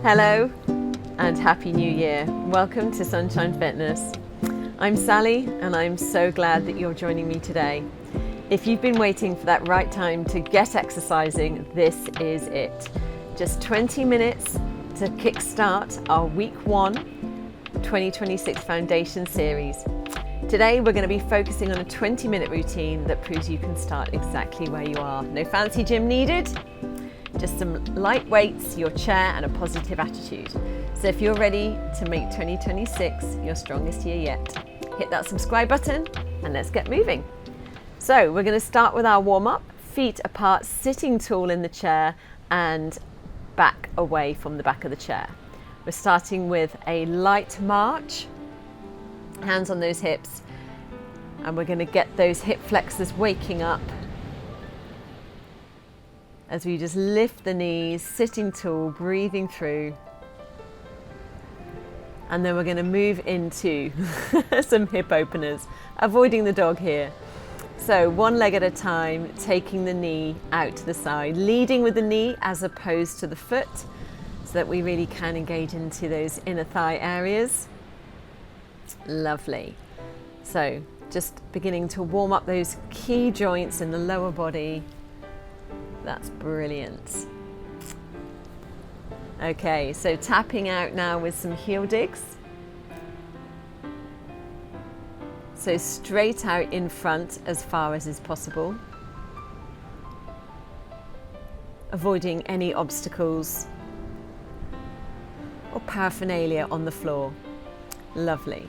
Hello and Happy New Year. Welcome to Sunshine Fitness. I'm Sally and I'm so glad that you're joining me today. If you've been waiting for that right time to get exercising, this is it. Just 20 minutes to kickstart our week 1 2026 foundation series. Today we're going to be focusing on a 20-minute routine that proves you can start exactly where you are. No fancy gym needed. Just some light weights, your chair and a positive attitude. So if you're ready to make 2026 your strongest year yet, hit that subscribe button and let's get moving. So we're going to start with our warm-up, feet apart, sitting tall in the chair and back away from the back of the chair. We're starting with a light march, hands on those hips, and we're going to get those hip flexors waking up as we just lift the knees, sitting tall, breathing through. And then we're going to move into some hip openers, avoiding the dog here. So one leg at a time, taking the knee out to the side, leading with the knee as opposed to the foot, so that we really can engage into those inner thigh areas. Lovely. So just beginning to warm up those key joints in the lower body. That's brilliant. Okay, so tapping out now with some heel digs. So straight out in front as far as is possible. Avoiding any obstacles or paraphernalia on the floor. Lovely.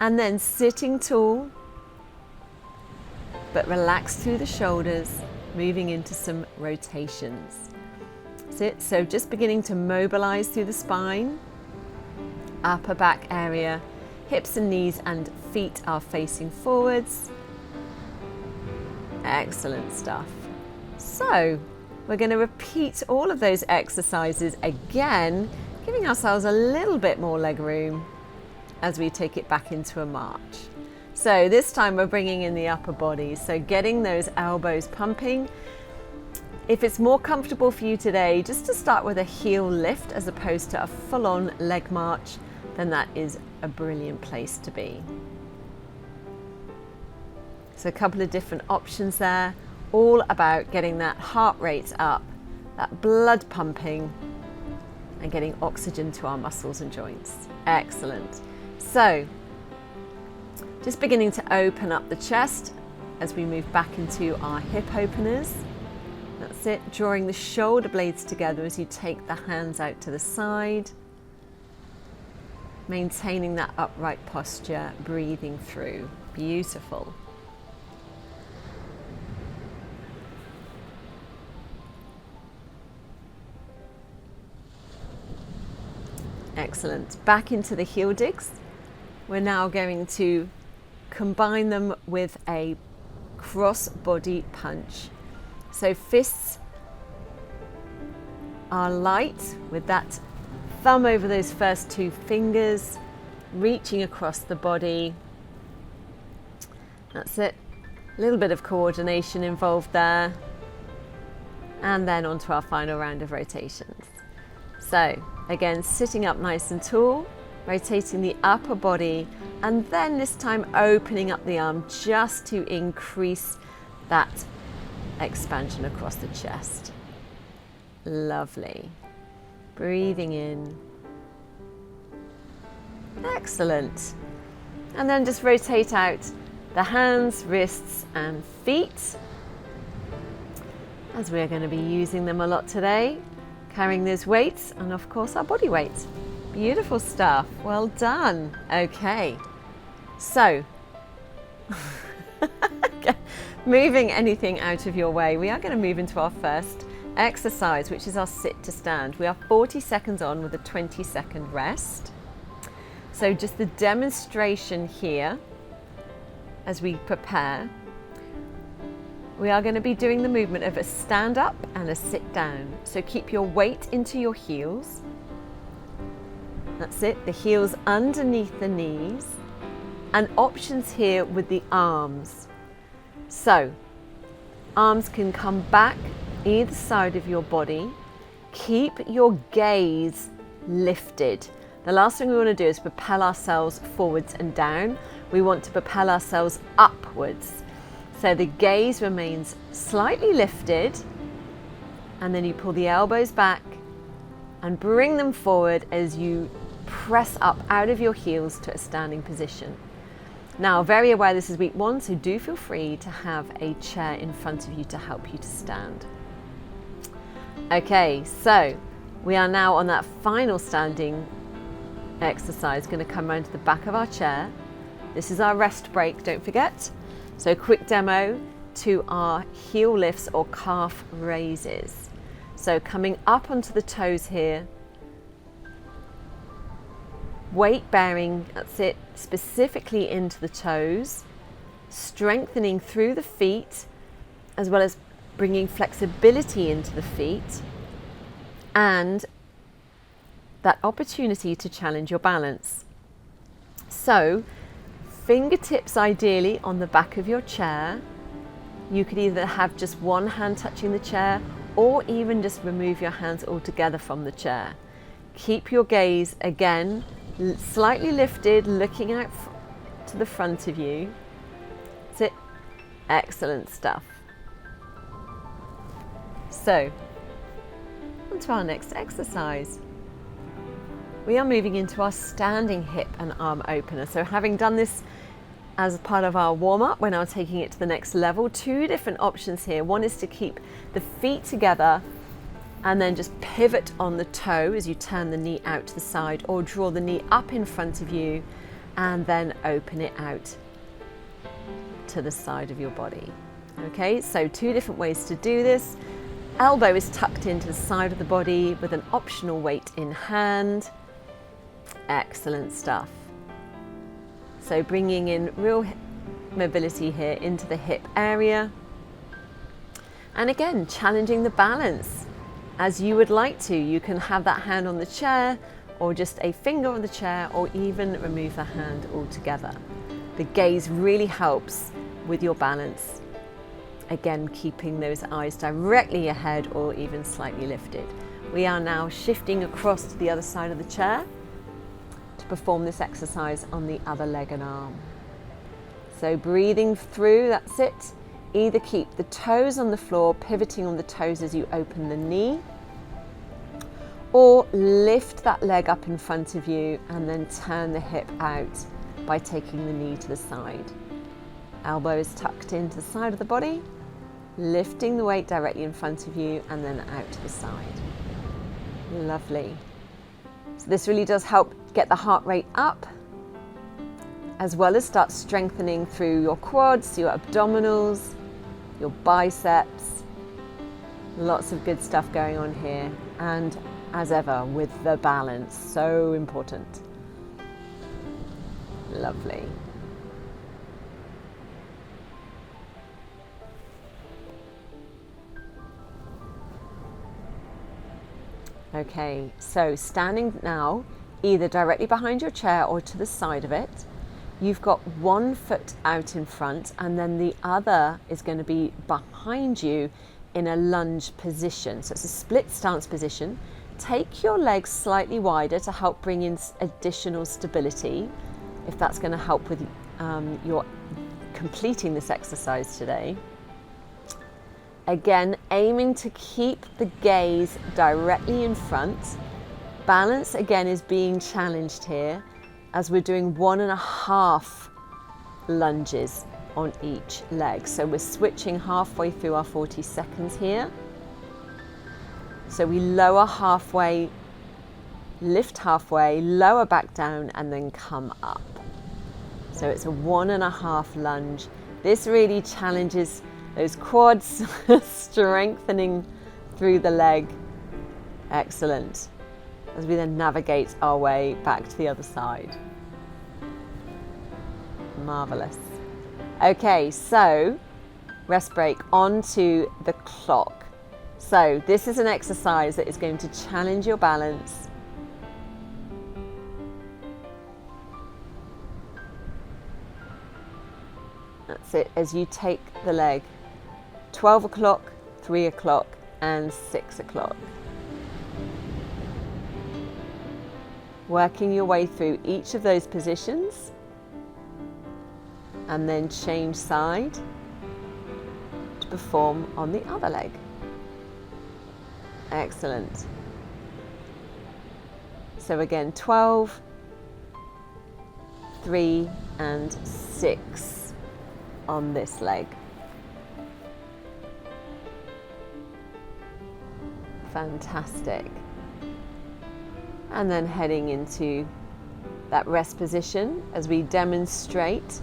And then sitting tall, but relax through the shoulders, moving into some rotations. Sit. So just beginning to mobilize through the spine, upper back area, hips and knees and feet are facing forwards. Excellent stuff. So we're going to repeat all of those exercises again, giving ourselves a little bit more leg room as we take it back into a march. So this time we're bringing in the upper body, so getting those elbows pumping. If it's more comfortable for you today, just to start with a heel lift as opposed to a full-on leg march, then that is a brilliant place to be. So a couple of different options there, all about getting that heart rate up, that blood pumping, and getting oxygen to our muscles and joints. Excellent. So just beginning to open up the chest as we move back into our hip openers. That's it, drawing the shoulder blades together as you take the hands out to the side. Maintaining that upright posture, breathing through. Beautiful. Excellent. Back into the heel digs. We're now going to combine them with a cross body punch. So fists are light with that thumb over those first two fingers, reaching across the body. That's it. A little bit of coordination involved there. And then onto our final round of rotations. So again, sitting up nice and tall, rotating the upper body, and then this time opening up the arm just to increase that expansion across the chest. Lovely. Breathing in. Excellent. And then just rotate out the hands, wrists and feet, as we're going to be using them a lot today, carrying those weights and of course our body weight. Beautiful stuff. Well done. Okay. So, moving anything out of your way, we are going to move into our first exercise, which is our sit to stand. We are 40 seconds on with a 20-second rest. So just the demonstration here as we prepare. We are going to be doing the movement of a stand up and a sit down. So keep your weight into your heels. That's it, the heels underneath the knees, and options here with the arms. So arms can come back either side of your body, keep your gaze lifted. The last thing we want to do is propel ourselves forwards and down. We want to propel ourselves upwards. So the gaze remains slightly lifted, and then you pull the elbows back and bring them forward as you press up out of your heels to a standing position. Now, very aware this is week 1, so do feel free to have a chair in front of you to help you to stand. Okay, so we are now on that final standing exercise. Going to come around to the back of our chair. This is our rest break, don't forget. So quick demo to our heel lifts or calf raises. So coming up onto the toes here, weight bearing, that's it, specifically into the toes, strengthening through the feet, as well as bringing flexibility into the feet, and that opportunity to challenge your balance. So fingertips ideally on the back of your chair. You could either have just one hand touching the chair, or even just remove your hands altogether from the chair. Keep your gaze again slightly lifted, looking out to the front of you. That's it. Excellent stuff. So, on to our next exercise. We are moving into our standing hip and arm opener. So having done this as part of our warm-up, we're now taking it to the next level. 2 different options here. One is to keep the feet together and then just pivot on the toe as you turn the knee out to the side, or draw the knee up in front of you and then open it out to the side of your body. Okay, so 2 different ways to do this. Elbow is tucked into the side of the body with an optional weight in hand. Excellent stuff. So bringing in real mobility here into the hip area. And again, challenging the balance as you would like to. You can have that hand on the chair, or just a finger on the chair, or even remove the hand altogether. The gaze really helps with your balance. Again, keeping those eyes directly ahead or even slightly lifted. We are now shifting across to the other side of the chair to perform this exercise on the other leg and arm. So breathing through, that's it. Either keep the toes on the floor, pivoting on the toes as you open the knee, or lift that leg up in front of you and then turn the hip out by taking the knee to the side. Elbows tucked into the side of the body, lifting the weight directly in front of you and then out to the side. Lovely. So this really does help get the heart rate up, as well as start strengthening through your quads, your abdominals, your biceps. Lots of good stuff going on here, and as ever with the balance, so important. Lovely. Okay, so standing now either directly behind your chair or to the side of it. You've got one foot out in front, and then the other is going to be behind you in a lunge position. So it's a split stance position. Take your legs slightly wider to help bring in additional stability, if that's going to help with your completing this exercise today. Again, aiming to keep the gaze directly in front. Balance again is being challenged here, as we're doing 1.5 lunges on each leg. So we're switching halfway through our 40 seconds here. So we lower halfway, lift halfway, lower back down, and then come up. So it's a 1.5 lunge. This really challenges those quads, strengthening through the leg. Excellent. As we then navigate our way back to the other side. Marvelous. Okay, so rest break, onto the clock. So this is an exercise that is going to challenge your balance. That's it, as you take the leg. 12 o'clock, 3 o'clock, and 6 o'clock. working your way through each of those positions, and then change side to perform on the other leg. Excellent. So again, 12, 3 and 6 on this leg. Fantastic. And then heading into that rest position as we demonstrate.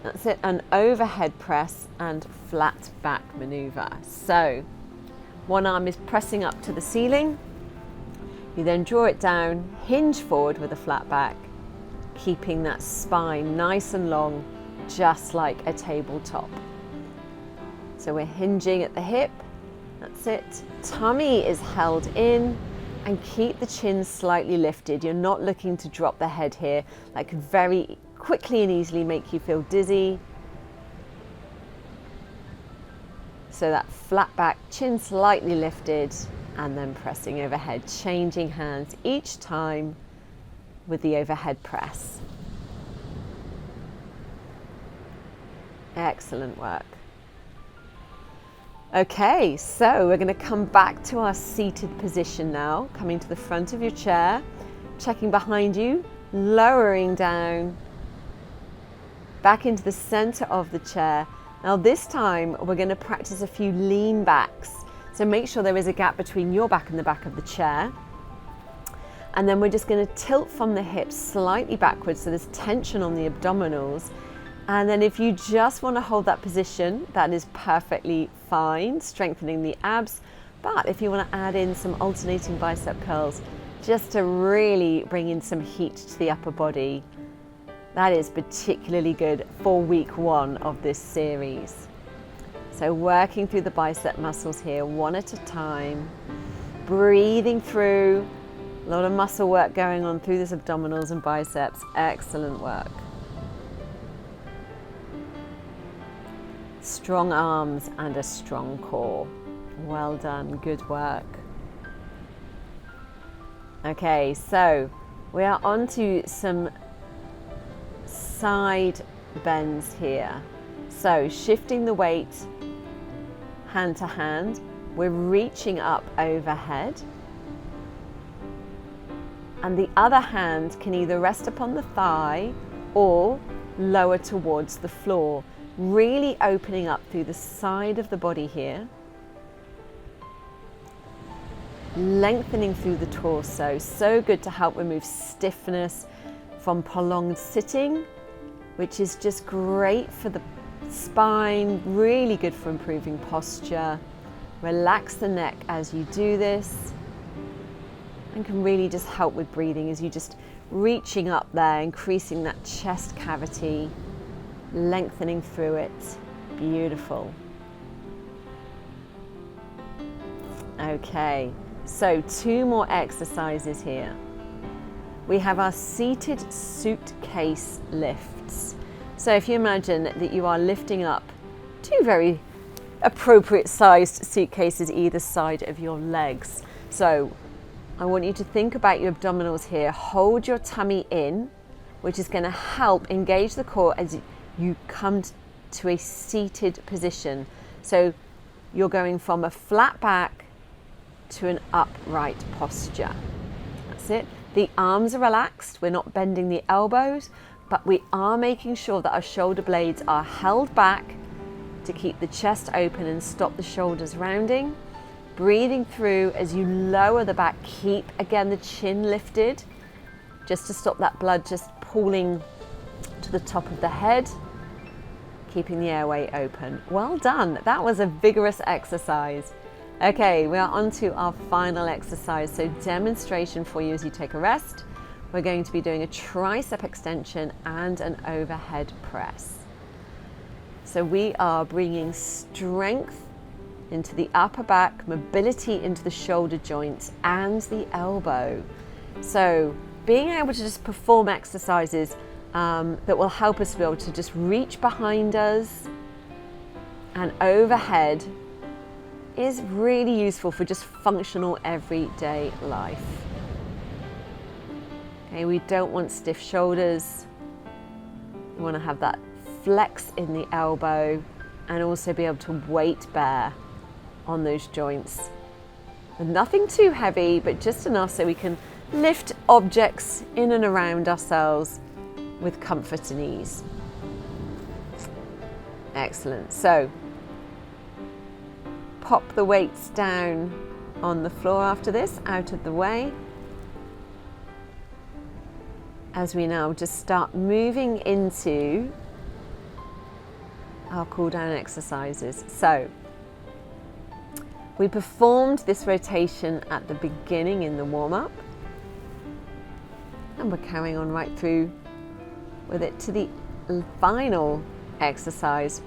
That's it, an overhead press and flat back maneuver. So one arm is pressing up to the ceiling. You then draw it down, hinge forward with a flat back, keeping that spine nice and long, just like a tabletop. So we're hinging at the hip. That's it. Tummy is held in, and keep the chin slightly lifted. You're not looking to drop the head here. That could very quickly and easily make you feel dizzy. So that flat back, chin slightly lifted, and then pressing overhead, changing hands each time with the overhead press. Excellent work. Okay, so we're going to come back to our seated position now, coming to the front of your chair, checking behind you, lowering down, back into the center of the chair. Now this time we're going to practice a few lean backs. So make sure there is a gap between your back and the back of the chair. And then we're just going to tilt from the hips slightly backwards, so there's tension on the abdominals. And then if you just want to hold that position, that is perfectly fine, strengthening the abs. But if you want to add in some alternating bicep curls, just to really bring in some heat to the upper body, that is particularly good for week 1 of this series. So working through the bicep muscles here, one at a time, breathing through, a lot of muscle work going on through this abdominals and biceps. Excellent work. Strong arms and a strong core. Well done, good work. Okay, so we are on to some side bends here. So shifting the weight hand to hand, we're reaching up overhead, and the other hand can either rest upon the thigh or lower towards the floor, really opening up through the side of the body here, lengthening through the torso. So good to help remove stiffness from prolonged sitting, which is just great for the spine, really good for improving posture. Relax the neck as you do this, and can really just help with breathing as you just reaching up there, increasing that chest cavity, lengthening through it. Beautiful. Okay, so 2 more exercises here. We have our seated suitcase lifts. So if you imagine that you are lifting up 2 very appropriate sized suitcases either side of your legs. So I want you to think about your abdominals here. Hold your tummy in, which is going to help engage the core as you come to a seated position. So you're going from a flat back to an upright posture. That's it. The arms are relaxed. We're not bending the elbows, but we are making sure that our shoulder blades are held back to keep the chest open and stop the shoulders rounding. Breathing through as you lower the back. Keep, again, the chin lifted, just to stop that blood just pooling to the top of the head. Keeping the airway open. Well done. That was a vigorous exercise. Okay, we are on to our final exercise. So demonstration for you as you take a rest. We're going to be doing a tricep extension and an overhead press. So we are bringing strength into the upper back, mobility into the shoulder joints and the elbow. So being able to just perform exercises that will help us to be able to just reach behind us and overhead is really useful for just functional everyday life. Okay, we don't want stiff shoulders. We want to have that flex in the elbow and also be able to weight bear on those joints. And nothing too heavy, but just enough so we can lift objects in and around ourselves with comfort and ease. Excellent. So pop the weights down on the floor after this, out of the way. As we now just start moving into our cool down exercises. So we performed this rotation at the beginning in the warm-up, and we're carrying on right through with it to the final exercise,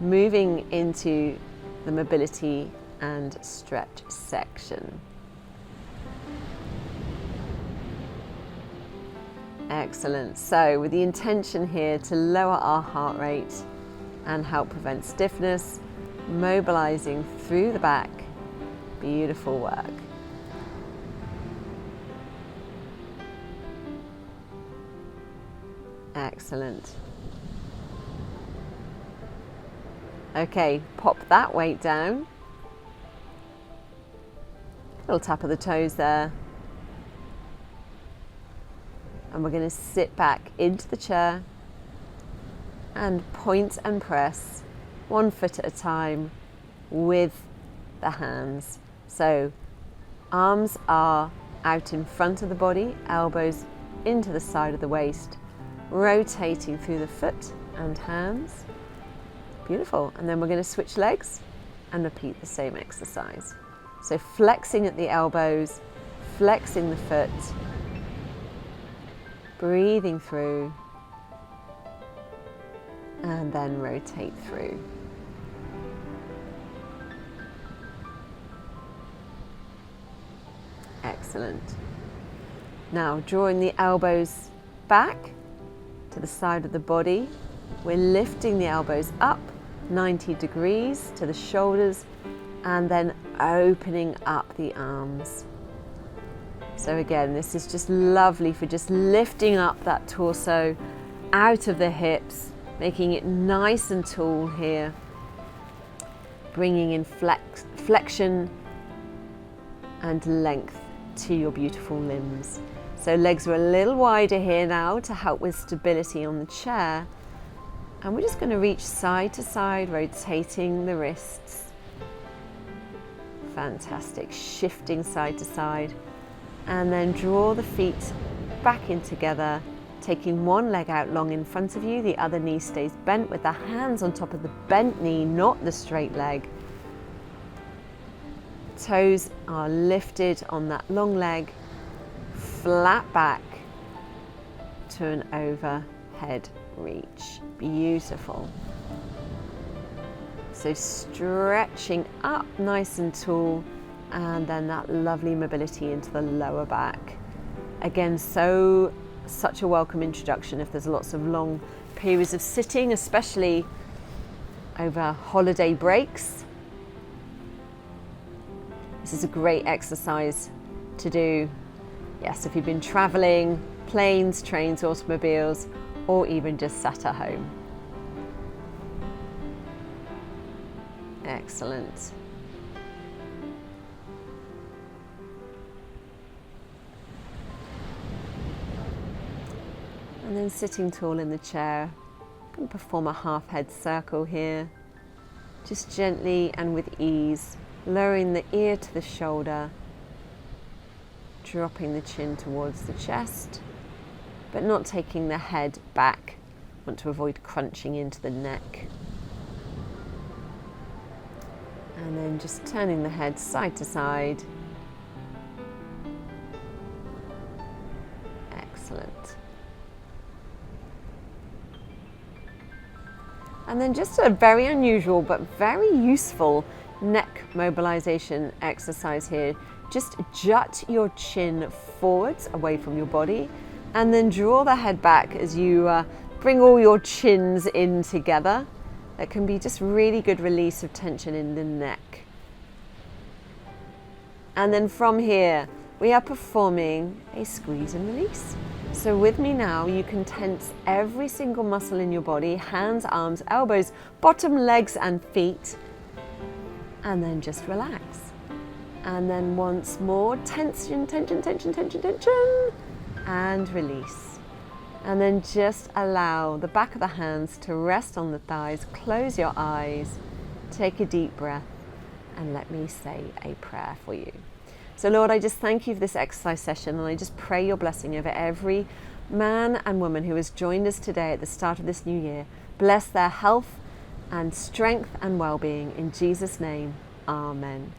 moving into the mobility and stretch section. Excellent. So with the intention here to lower our heart rate and help prevent stiffness, mobilizing through the back. Beautiful work. Excellent. Okay, pop that weight down. Little tap of the toes there. And we're going to sit back into the chair and point and press 1 foot at a time with the hands. So arms are out in front of the body, elbows into the side of the waist, rotating through the foot and hands. Beautiful. And then we're going to switch legs and repeat the same exercise. So flexing at the elbows, flexing the foot, breathing through, and then rotate through. Excellent. Now drawing the elbows back to the side of the body, we're lifting the elbows up 90 degrees to the shoulders and then opening up the arms. So again, this is just lovely for just lifting up that torso out of the hips, making it nice and tall here, bringing in flexion and length to your beautiful limbs. So legs are a little wider here now to help with stability on the chair. And we're just going to reach side to side, rotating the wrists. Fantastic. Shifting side to side. And then draw the feet back in together, taking one leg out long in front of you, the other knee stays bent with the hands on top of the bent knee, not the straight leg. Toes are lifted on that long leg, flat back to an overhead reach. Beautiful. So stretching up nice and tall, and then that lovely mobility into the lower back. Again, such a welcome introduction if there's lots of long periods of sitting, especially over holiday breaks. This is a great exercise to do, yes, if you've been traveling, planes, trains, automobiles, or even just sat at home. Excellent. And then sitting tall in the chair, you can perform a half head circle here, just gently and with ease, lowering the ear to the shoulder, dropping the chin towards the chest, but not taking the head back. Want to avoid crunching into the neck. And then just turning the head side to side. Excellent. And then just a very unusual but very useful neck mobilization exercise here. Just jut your chin forwards away from your body and then draw the head back as you bring all your chins in together. That can be just really good release of tension in the neck. And then from here, we are performing a squeeze and release. So with me now, you can tense every single muscle in your body, hands, arms, elbows, bottom, legs and feet, and then just relax. And then once more, tension, tension, tension, tension, tension, and release. And then just allow the back of the hands to rest on the thighs, close your eyes, take a deep breath, and let me say a prayer for you. So Lord, I just thank you for this exercise session, and I just pray your blessing over every man and woman who has joined us today at the start of this new year. Bless their health and strength and well-being. In Jesus' name, amen.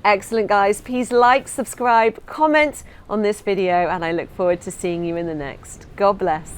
Excellent, guys. Please like, subscribe, comment on this video, and I look forward to seeing you in the next. God bless.